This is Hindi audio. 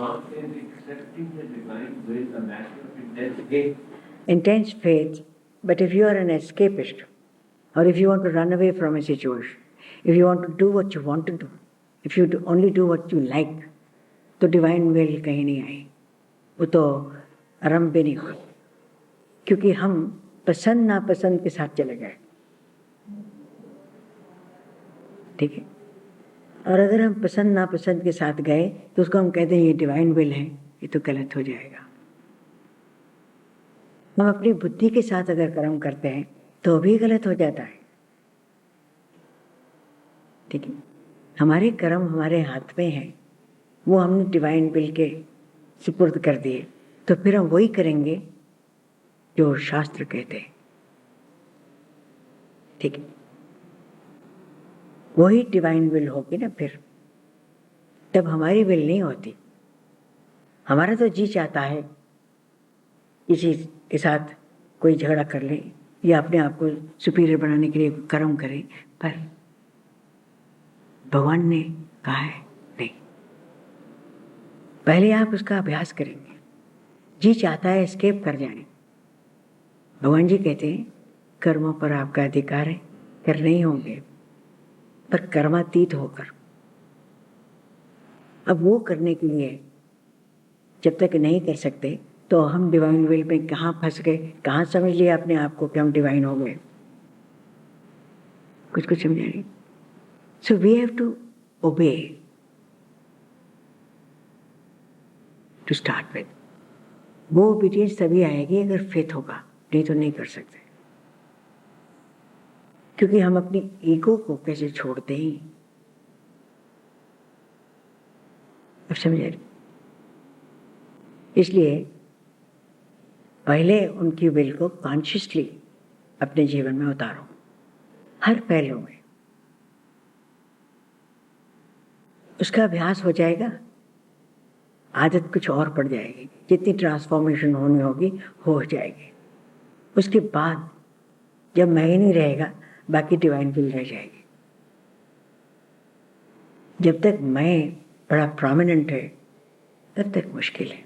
is accepting the divine will a matter of intense faith? Intense faith, but if you are an escapist, or if you want to run away from a situation, if you want to do what you want to do, if you only do what you like, तो डिवाइन विल कहीं नहीं आई, वो तो आरंभ भी नहीं हुई, क्योंकि हम पसंद नापसंद के साथ चले गए। ठीक है, और अगर हम पसंद नापसंद के साथ गए तो उसको हम कहते हैं ये डिवाइन विल है, ये तो गलत हो जाएगा। हम अपनी बुद्धि के साथ अगर कर्म करते हैं तो भी गलत हो जाता है। ठीक है, हमारे कर्म हमारे हाथ में है, वो हमने डिवाइन विल के सुपुर्द कर दिए, तो फिर हम वही करेंगे जो शास्त्र कहते हैं। ठीक है, वही डिवाइन विल होगी ना, फिर तब हमारी विल नहीं होती। हमारा तो जी चाहता है किसी के साथ कोई झगड़ा कर ले या अपने आप को सुपीरियर बनाने के लिए कर्म करे, पर भगवान ने कहा है नहीं, पहले आप उसका अभ्यास करेंगे। जी चाहता है एस्केप कर जाए, भगवान जी कहते हैं कर्मों पर आपका अधिकार है, करने ही होंगे, पर कर्मातीत होकर। अब वो करने के लिए जब तक नहीं कर सकते तो हम डिवाइन विल में कहाँ फंस गए, कहाँ समझ लिया अपने आप को कि हम डिवाइन हो गए, कुछ कुछ समझा नहीं। So we have to obey to start with. वो ओबीडियंस तभी आएगी अगर फेथ होगा, नहीं तो नहीं कर सकते, क्योंकि हम अपनी ईगो को कैसे छोड़ते ही। अब समझे, इसलिए पहले उनकी विल को कॉन्शियसली अपने जीवन में उतारो, हर पहलू में। उसका अभ्यास हो जाएगा, आदत कुछ और पड़ जाएगी, जितनी ट्रांसफॉर्मेशन होनी होगी हो जाएगी। उसके बाद जब मैं ही नहीं रहेगा, बाकी डिवाइन विल रह जाएगी। जब तक मैं बड़ा प्रोमिनेंट है तब तक मुश्किल है।